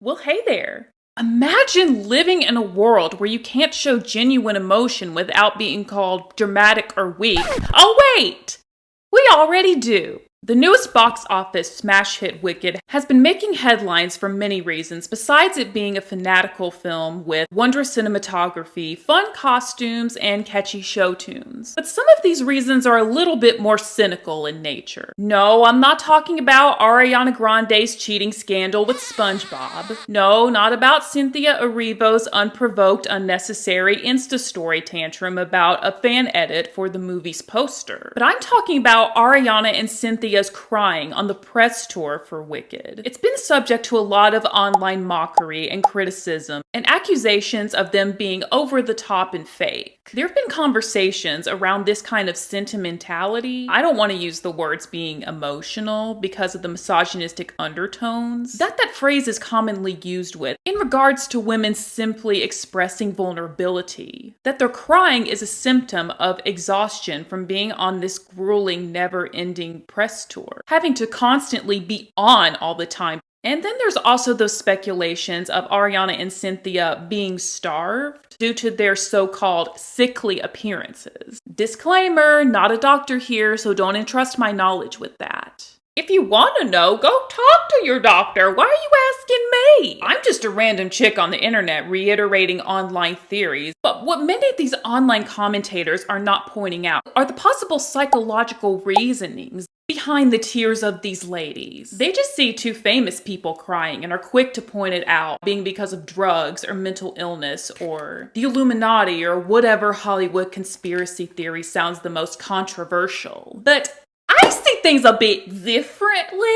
Well, hey there. Imagine living in a world where you can't show genuine emotion without being called dramatic or weak. Oh, wait! We already do. The newest box office smash hit Wicked has been making headlines for many reasons, besides it being a fanatical film with wondrous cinematography, fun costumes, and catchy show tunes. But some of these reasons are a little bit more cynical in nature. No, I'm not talking about Ariana Grande's cheating scandal with SpongeBob. No, not about Cynthia Erivo's unprovoked, unnecessary Insta-story tantrum about a fan edit for the movie's poster. But I'm talking about Ariana and Cynthia crying on the press tour for Wicked. It's been subject to a lot of online mockery and criticism and accusations of them being over the top and fake. There have been conversations around this kind of sentimentality. I don't want to use the words being emotional because of the misogynistic undertones that phrase is commonly used with in regards to women simply expressing vulnerability. That their crying is a symptom of exhaustion from being on this grueling, never-ending press tour, having to constantly be on all the time. And then there's also those speculations of Ariana and Cynthia being starved due to their so-called sickly appearances. Disclaimer, not a doctor here, so don't entrust my knowledge with that. If you want to know, go talk to your doctor. Why are you asking me? I'm just a random chick on the internet reiterating online theories. But what many of these online commentators are not pointing out are the possible psychological reasonings behind the tears of these ladies. They just see two famous people crying and are quick to point it out being because of drugs or mental illness or the Illuminati or whatever Hollywood conspiracy theory sounds the most controversial. But I see things a bit differently.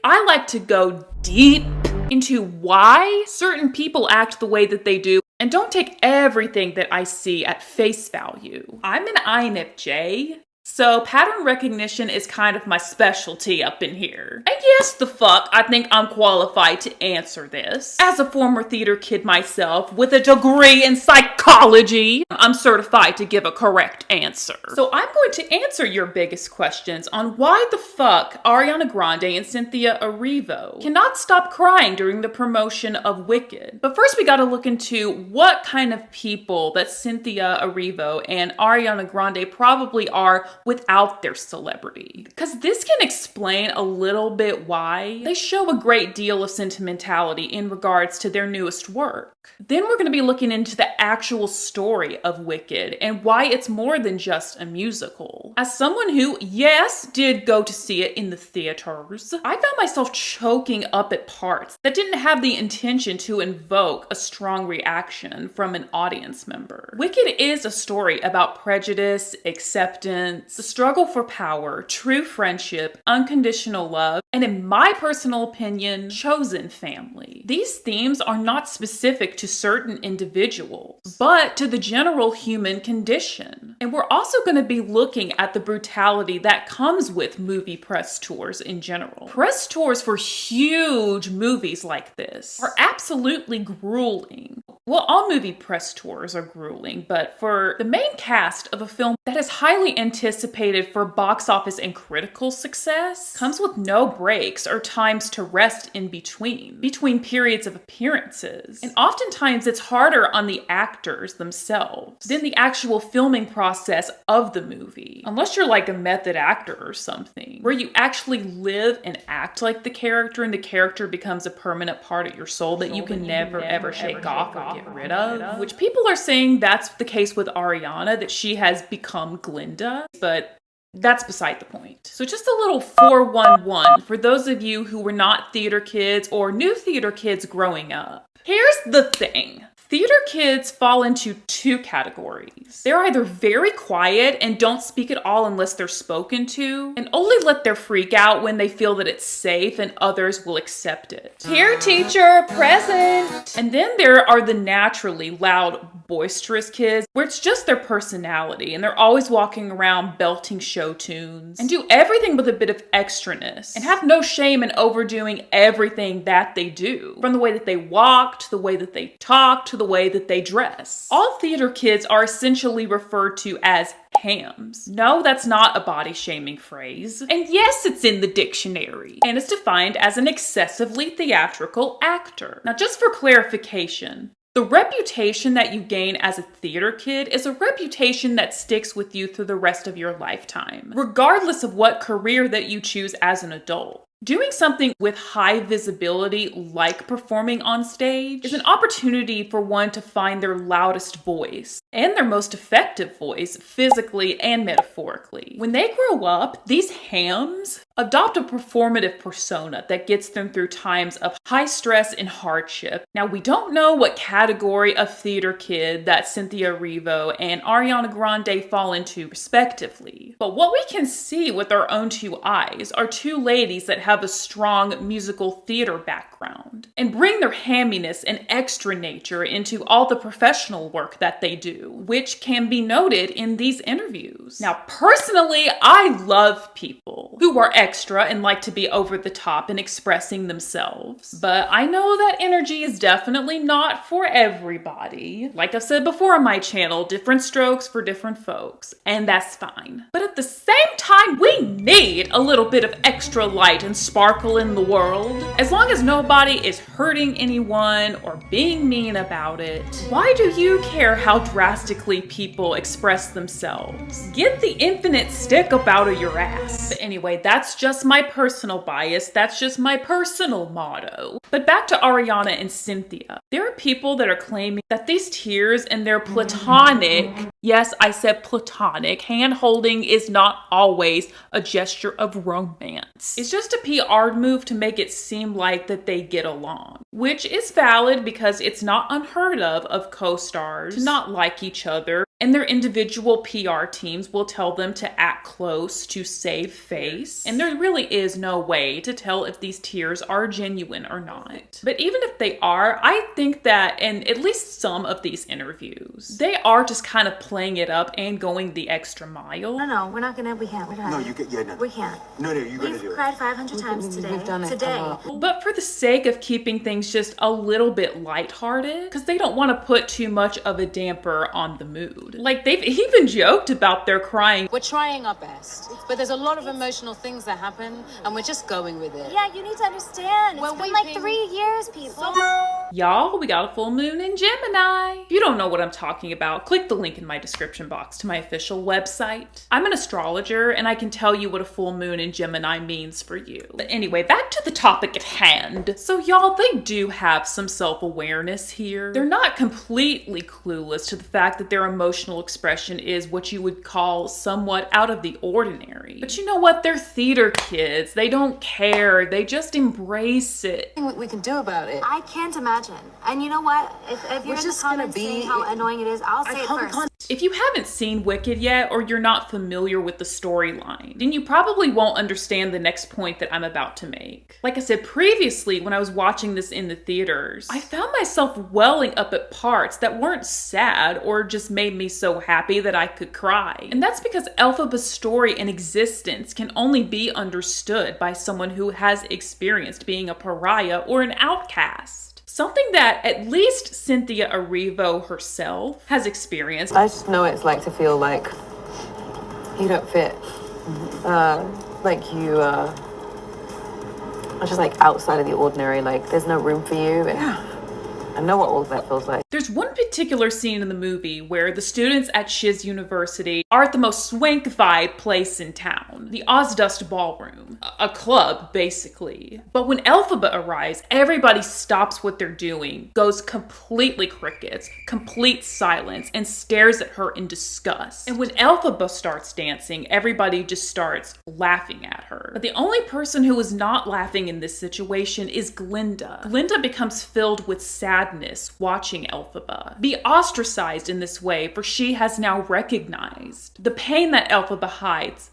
I like to go deep into why certain people act the way that they do and don't take everything that I see at face value. I'm an INFJ, so pattern recognition is kind of my specialty up in here. And yes, the fuck, I think I'm qualified to answer this. As a former theater kid myself with a degree in psychology, I'm certified to give a correct answer. So I'm going to answer your biggest questions on why the fuck Ariana Grande and Cynthia Erivo cannot stop crying during the promotion of Wicked. But first we gotta look into what kind of people that Cynthia Erivo and Ariana Grande probably are without their celebrity. Because this can explain a little bit why they show a great deal of sentimentality in regards to their newest work. Then we're going to be looking into the actual story of Wicked and why it's more than just a musical. As someone who, yes, did go to see it in the theaters, I found myself choking up at parts that didn't have the intention to invoke a strong reaction from an audience member. Wicked is a story about prejudice, acceptance, the struggle for power, true friendship, unconditional love, and in my personal opinion, chosen family. These themes are not specific to certain individuals, but to the general human condition. And we're also going to be looking at the brutality that comes with movie press tours in general. Press tours for huge movies like this are absolutely grueling. Well, all movie press tours are grueling, but for the main cast of a film that is highly anticipated for box office and critical success, comes with no breaks or times to rest in between periods of appearances. And oftentimes it's harder on the actors themselves than the actual filming process of the movie. Unless you're like a method actor or something, where you actually live and act like the character and the character becomes a permanent part of your soul that you can never ever shake off or get rid of. Which people are saying that's the case with Ariana, that she has become Glinda, but that's beside the point. So just a little 411 for those of you who were not theater kids or new theater kids growing up. Here's the thing. Theater kids fall into two categories. They're either very quiet and don't speak at all unless they're spoken to, and only let their freak out when they feel that it's safe and others will accept it. Here, teacher, present! And then there are the naturally loud, boisterous kids, where it's just their personality, and they're always walking around belting show tunes, and do everything with a bit of extraness, and have no shame in overdoing everything that they do. From the way that they walk, to the way that they talk, to the way that they dress. All theater kids are essentially referred to as hams. No, that's not a body shaming phrase. And yes, it's in the dictionary and is defined as an excessively theatrical actor. Now, just for clarification, the reputation that you gain as a theater kid is a reputation that sticks with you through the rest of your lifetime, regardless of what career that you choose as an adult. Doing something with high visibility, like performing on stage, is an opportunity for one to find their loudest voice and their most effective voice, physically and metaphorically. When they grow up, these hams adopt a performative persona that gets them through times of high stress and hardship. Now, we don't know what category of theater kid that Cynthia Erivo and Ariana Grande fall into, respectively. But what we can see with our own two eyes are two ladies that have a strong musical theater background and bring their hamminess and extra nature into all the professional work that they do, which can be noted in these interviews. Now, personally, I love people who are extra and like to be over the top in expressing themselves, but I know that energy is definitely not for everybody. Like I've said before on my channel, different strokes for different folks, and that's fine. But at the same time, we need a little bit of extra light and sparkle in the world. As long as nobody is hurting anyone or being mean about it, why do you care how drastically people express themselves? Get the infinite stick up out of your ass. But anyway, that's just my personal bias. That's just my personal motto. But back to Ariana and Cynthia. There are people that are claiming that these tears and their platonic, yes, I said platonic, hand-holding is not always a gesture of romance. It's just a PR move to make it seem like that they get along, which is valid because it's not unheard of co-stars to not like each other, and their individual PR teams will tell them to act close to save face. And there really is no way to tell if these tears are genuine or not. But even if they are, I think that in at least some of these interviews, they are just kind of playing it up and going the extra mile. No, we can't. No, you get, yeah, no. We can't. No, you're gonna do it. We've cried 500 times today. We've done it today. But for the sake of keeping things just a little bit lighthearted, because they don't want to put too much of a damper on the mood. Like, they've even joked about their crying. We're trying our best, but there's a lot of emotional things that happen, and we're just going with it. Yeah, you need to understand. It's been like 3 years, people. Y'all, we got a full moon in Gemini. If you don't know what I'm talking about, click the link in my description box to my official website. I'm an astrologer, and I can tell you what a full moon in Gemini means for you. But anyway, back to the topic at hand. So y'all, they do have some self-awareness here. They're not completely clueless to the fact that their emotional expression is what you would call somewhat out of the ordinary. But you know what? They're theater kids. They don't care. They just embrace it. What we can do about it. I can't imagine. And you know what? If you're just in the comments saying how annoying it is, I'll say it first. If you haven't seen Wicked yet, or you're not familiar with the storyline, then you probably won't understand the next point that I'm about to make. Like I said previously, when I was watching this in the theaters, I found myself welling up at parts that weren't sad or just made me so happy that I could cry. And that's because Elphaba's story and existence can only be understood by someone who has experienced being a pariah or an outcast. Something that at least Cynthia Erivo herself has experienced. I just know what it's like to feel like you don't fit. Like you are just like outside of the ordinary, like there's no room for you. And I know what all of that feels like. There's one particular scene in the movie where the students at Shiz University are at the most swankified place in town, the Ozdust Ballroom, a club basically. But when Elphaba arrives, everybody stops what they're doing, goes completely crickets, complete silence, and stares at her in disgust. And when Elphaba starts dancing, everybody just starts laughing at her. But the only person who is not laughing in this situation is Glinda. Glinda becomes filled with sadness watching Elphaba be ostracized in this way, for she has now recognized the pain that Elphaba hides.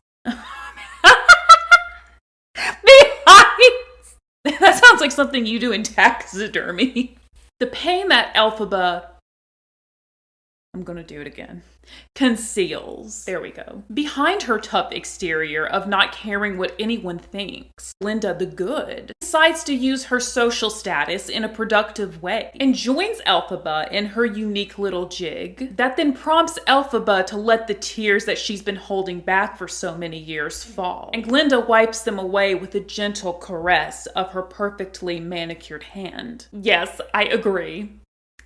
That sounds like something you do in taxidermy. The pain that Elphaba I'm gonna do it again. Conceals. There we go. Behind her tough exterior of not caring what anyone thinks, Glinda the Good decides to use her social status in a productive way and joins Elphaba in her unique little jig that then prompts Elphaba to let the tears that she's been holding back for so many years fall. And Glinda wipes them away with a gentle caress of her perfectly manicured hand. Yes, I agree.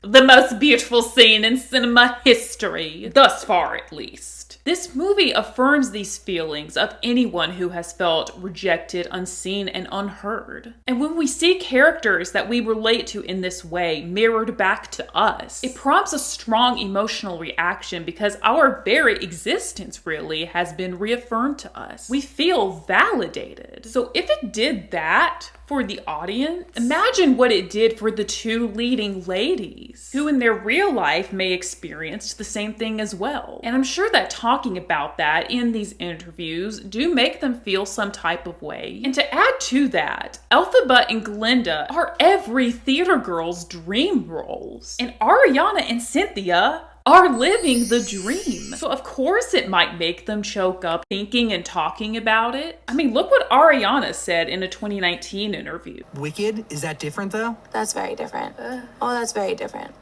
The most beautiful scene in cinema history, thus far at least. This movie affirms these feelings of anyone who has felt rejected, unseen, and unheard. And when we see characters that we relate to in this way mirrored back to us, it prompts a strong emotional reaction because our very existence really has been reaffirmed to us. We feel validated. So if it did that for the audience, imagine what it did for the two leading ladies, who in their real life may experience the same thing as well. And I'm sure that talking about that in these interviews do make them feel some type of way. And to add to that, Elphaba and Glinda are every theater girl's dream roles. And Ariana and Cynthia are living the dream. So of course it might make them choke up thinking and talking about it. I mean, look what Ariana said in a 2019 interview. Wicked? Is that different though? That's very different. Oh, that's very different.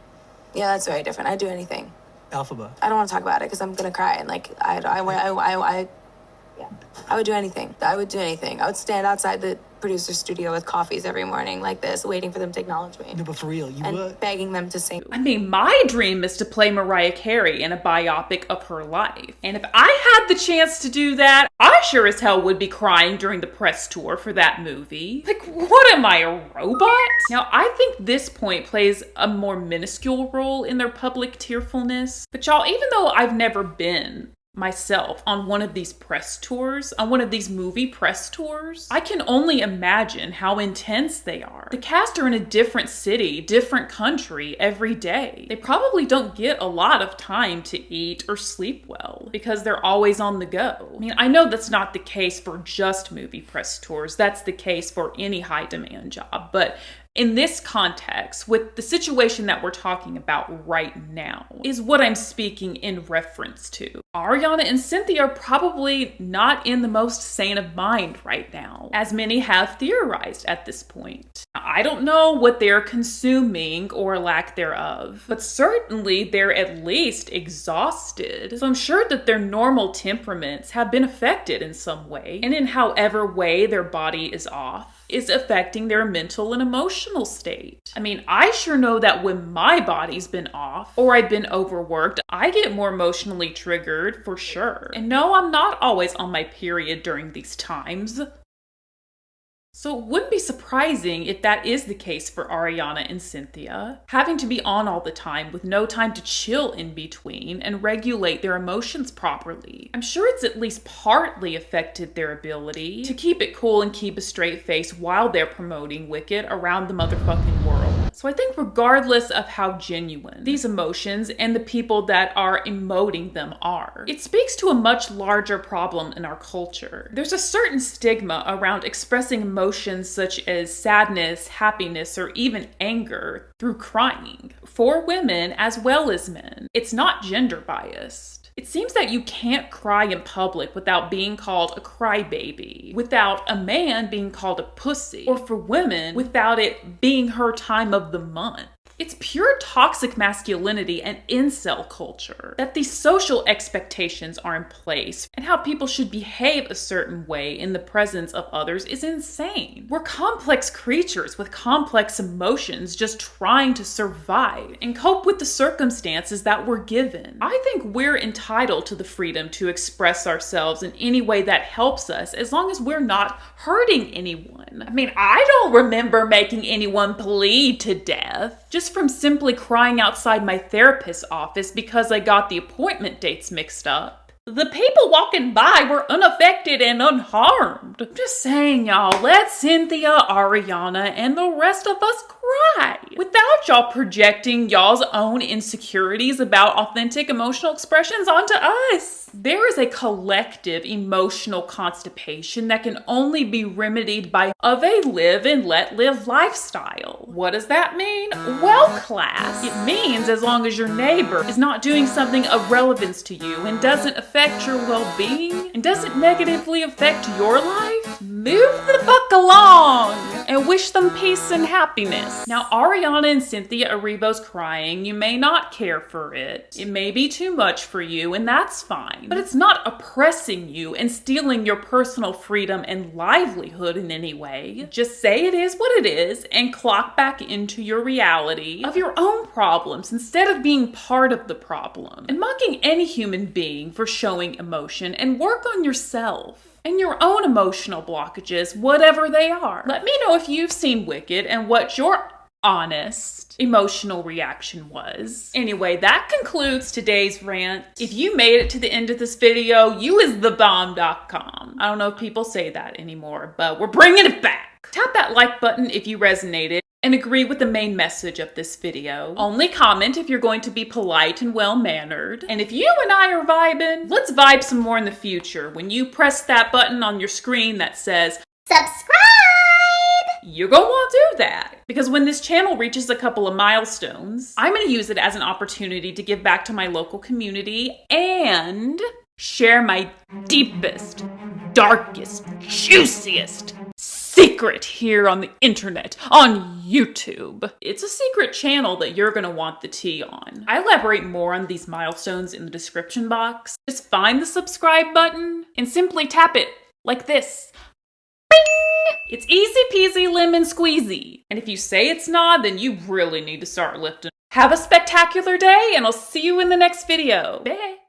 Yeah, that's very different. I'd do anything. Elphaba. I don't want to talk about it because I'm gonna cry and like I would do anything. I would do anything. I would stand outside the producer's studio with coffees every morning like this, waiting for them to acknowledge me. No, but for real, you and would. begging them to sing. I mean, my dream is to play Mariah Carey in a biopic of her life. And if I had the chance to do that, I sure as hell would be crying during the press tour for that movie. Like, what am I, a robot? Now, I think this point plays a more minuscule role in their public tearfulness. But y'all, even though I've never been myself on one of these press tours, on one of these movie press tours, I can only imagine how intense they are. The cast are in a different city, different country every day. They probably don't get a lot of time to eat or sleep well because they're always on the go. I mean, I know that's not the case for just movie press tours. That's the case for any high demand job. But in this context, with the situation that we're talking about right now, is what I'm speaking in reference to. Ariana and Cynthia are probably not in the most sane of mind right now, as many have theorized at this point. I don't know what they're consuming or lack thereof, but certainly they're at least exhausted. So I'm sure that their normal temperaments have been affected in some way, and in however way their body is off is affecting their mental and emotional state. I mean, I sure know that when my body's been off or I've been overworked, I get more emotionally triggered for sure. And no, I'm not always on my period during these times. So it wouldn't be surprising if that is the case for Ariana and Cynthia, having to be on all the time with no time to chill in between and regulate their emotions properly. I'm sure it's at least partly affected their ability to keep it cool and keep a straight face while they're promoting Wicked around the motherfucking world. So I think regardless of how genuine these emotions and the people that are emoting them are, it speaks to a much larger problem in our culture. There's a certain stigma around expressing emotions such as sadness, happiness, or even anger through crying for women as well as men. It's not gender biased. It seems that you can't cry in public without being called a crybaby, without a man being called a pussy, or for women without it being her time of the month. It's pure toxic masculinity and incel culture that these social expectations are in place, and how people should behave a certain way in the presence of others is insane. We're complex creatures with complex emotions just trying to survive and cope with the circumstances that we're given. I think we're entitled to the freedom to express ourselves in any way that helps us as long as we're not hurting anyone. I mean, I don't remember making anyone bleed to death just from simply crying outside my therapist's office because I got the appointment dates mixed up. The people walking by were unaffected and unharmed. I'm just saying, y'all, let Cynthia, Ariana, and the rest of us cry without want y'all projecting y'all's own insecurities about authentic emotional expressions onto us. There is a collective emotional constipation that can only be remedied by a live and let live lifestyle. What does that mean? Well, class, it means as long as your neighbor is not doing something of relevance to you and doesn't affect your well-being and doesn't negatively affect your life, move the fuck along and wish them peace and happiness. Now, Ariana and Cynthia Erivo's crying, you may not care for it. It may be too much for you, and that's fine. But it's not oppressing you and stealing your personal freedom and livelihood in any way. Just say it is what it is and clock back into your reality of your own problems instead of being part of the problem. And mocking any human being for showing emotion, and work on yourself and your own emotional blockages, whatever they are. Let me know if you've seen Wicked and what your honest emotional reaction was. Anyway, that concludes today's rant. If you made it to the end of this video, you is the bomb.com. I don't know if people say that anymore, but we're bringing it back. Tap that like button if you resonated and agree with the main message of this video. Only comment if you're going to be polite and well-mannered. And if you and I are vibing, let's vibe some more in the future when you press that button on your screen that says subscribe. You're gonna want to do that, because when this channel reaches a couple of milestones, I'm gonna use it as an opportunity to give back to my local community and share my deepest, darkest, juiciest secret here on the internet, on YouTube. It's a secret channel that you're gonna want the tea on. I elaborate more on these milestones in the description box. Just find the subscribe button and simply tap it like this. It's easy peasy lemon squeezy. And if you say it's not, then you really need to start lifting. Have a spectacular day, and I'll see you in the next video. Bye.